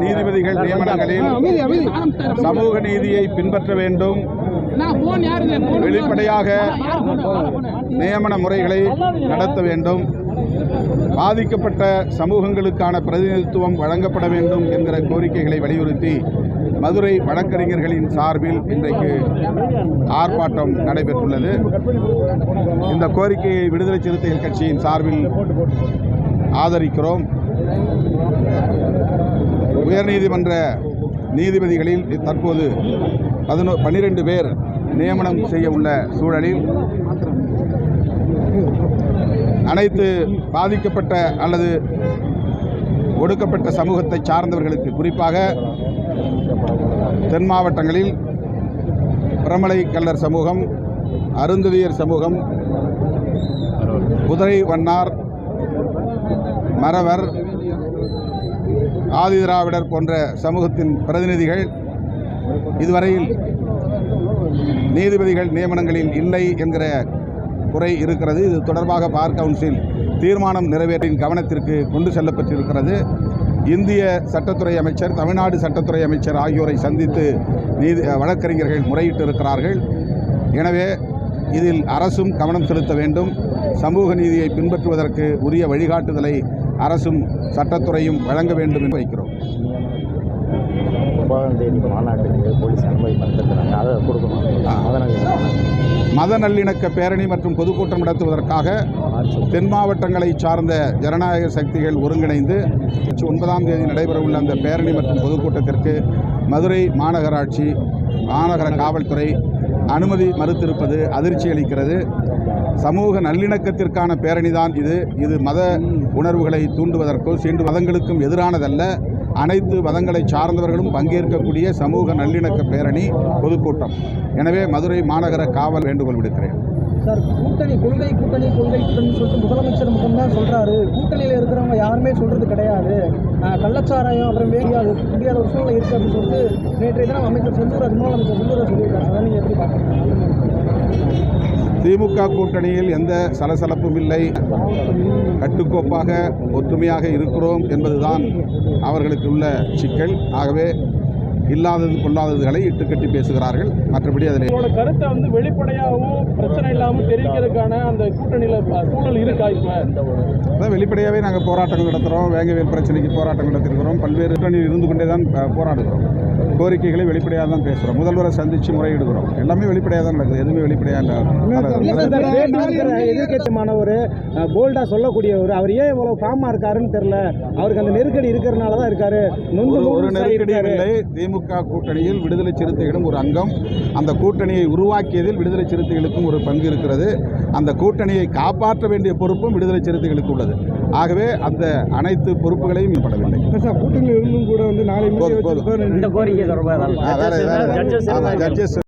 நீதிபதிகள் நியமனங்களில் சமூக நீதியை பின்பற்ற வேண்டும், வெளிப்படையாக நியமன முறைகளை நடத்த வேண்டும், பாதிக்கப்பட்ட சமூகங்களுக்கான பிரதிநிதித்துவம் வழங்கப்பட வேண்டும் என்கிற கோரிக்கைகளை வலியுறுத்தி மதுரை வழக்கறிஞர்களின் சார்பில் இன்றைக்கு ஆர்ப்பாட்டம் நடைபெற்றுள்ளது. இந்த கோரிக்கையை விடுதலை சிறுத்தைகள் கட்சியின் சார்பில் ஆதரிக்கிறோம். உயர்நீதிமன்ற நீதிபதிகளில் தற்போது 12 பேர் நியமனம் செய்ய உள்ள சூழலில் அனைத்து பாதிக்கப்பட்ட அல்லது ஒடுக்கப்பட்ட சமூகத்தை சார்ந்தவர்களுக்கு, குறிப்பாக தென் மாவட்டங்களில் பிரமலை கல்லர் சமூகம், அருந்ததியர் சமூகம், குதிரை வண்ணார், மறவர், ஆதிதிராவிடர் போன்ற சமூகத்தின் பிரதிநிதிகள் இதுவரையில் நீதிபதிகள் நியமனங்களில் இல்லை என்கிற குறை இருக்கிறது. இது தொடர்பாக பார் கவுன்சில் தீர்மானம் நிறைவேற்றின் கவனத்திற்கு கொண்டு செல்லப்பட்டிருக்கிறது. இந்திய சட்டத்துறை அமைச்சர், தமிழ்நாடு சட்டத்துறை அமைச்சர் ஆகியோரை சந்தித்து வழக்கறிஞர்கள் முறையிட்டு இருக்கிறார்கள். எனவே இதில் அரசும் கவனம் செலுத்த வேண்டும். சமூக நீதியை பின்பற்றுவதற்கு உரிய வழிகாட்டுதலை அரசும் சட்டத்துறையும் வழங்க வேண்டும் என்று வைக்கிறோம். மத நல்லிணக்க பேரணி மற்றும் பொதுக்கூட்டம் நடத்துவதற்காக தென் மாவட்டங்களை சார்ந்த ஜனநாயக சக்திகள் ஒருங்கிணைந்து 9ஆம் தேதி நடைபெறவுள்ள அந்த பேரணி மற்றும் பொதுக்கூட்டத்திற்கு மதுரை மாநகராட்சி, மாநகர காவல்துறை அனுமதி மறுத்திருப்பது அதிர்ச்சி அளிக்கிறது. சமூக நல்லிணக்கத்திற்கான பேரணிதான் இது மத உணர்வுகளை தூண்டுவதற்கோ மதங்களுக்கும் எதிரானதல்ல. அனைத்து மதங்களை சார்ந்தவர்களும் பங்கேற்கக்கூடிய சமூக நல்லிணக்க பேரணி பொதுக்கூட்டம். எனவே மதுரை மாநகர காவல் வேண்டுகோள் விடுக்கிறேன். சார், கொள்கை சொல்லிட்டு முதலமைச்சர் மட்டும்தான் சொல்றாரு. கூட்டணியில் இருக்கிறவங்க யாருமே சொல்றது கிடையாது. கள்ளச்சாராயம் அப்புறம் முடியாத ஒரு சூழ்நிலை இருக்கு அப்படின்னு சொல்லிட்டு நேற்றைய தினம் அமைச்சர் செந்தூர் முதலமைச்சர் செந்தூர் சொல்லியிருக்காரு. அதை நீங்கள் எப்படி பார்க்குறீங்க? திமுக கூட்டணியில் எந்த சலசலப்பும் இல்லை, கட்டுக்கோப்பாக ஒற்றுமையாக இருக்கிறோம் என்பதுதான் அவர்களுக்கு உள்ள சிக்கல். ஆகவே இல்லாதது பொல்லாததுகளை இட்டுக்கட்டி பேசுகிறார்கள். மற்றபடி அதில் கருத்தை வெளிப்படையாகவும் பிரச்சனை இல்லாமல் தெரிவிக்கிறதுக்கான அந்த கூட்டணியில் சூழல் இருக்கா? இப்போ வெளிப்படையாகவே நாங்கள் போராட்டங்கள் நடத்துகிறோம். வேங்கவேல் பிரச்சனைக்கு போராட்டம் நடத்திருக்கிறோம். பல்வேறு கூட்டணியில் இருந்து கொண்டே தான் போராடுகிறோம். கோரிக்கைகளை வெளிப்படையாக தான் பேசுகிறோம். முதல்வரை சந்தித்து முறையிடுகிறோம். எல்லாமே வெளிப்படையாக தான் நடக்குது. எதுவுமே வெளிப்படையாக எதிர்கட்சியானவர் போல்டாக சொல்லக்கூடியவர், அவர் ஏன் இவ்வளவு ஃபார்மாக இருக்காருன்னு தெரியல. அவருக்கு அந்த நெருக்கடி இருக்கிறதுனால தான் இருக்காரு. ஒரு நெருக்கடியும் இல்லை. திமுக கூட்டணியில் விடுதலை சிறுத்தைகளும் ஒரு அங்கம். அந்த கூட்டணியை உருவாக்கியதில் விடுதலை சிறுத்தைகளுக்கும் ஒரு பங்கு இருக்கிறது. அந்த கூட்டணியை காப்பாற்ற வேண்டிய பொறுப்பும் விடுதலை சிறுத்தைகளுக்கு உள்ளது. ஆகவே அந்த அனைத்து பொறுப்புகளையும் படவில்லை. கூட்டணியில் இருந்தும் கூட நாளை ஜட்ஜஸ்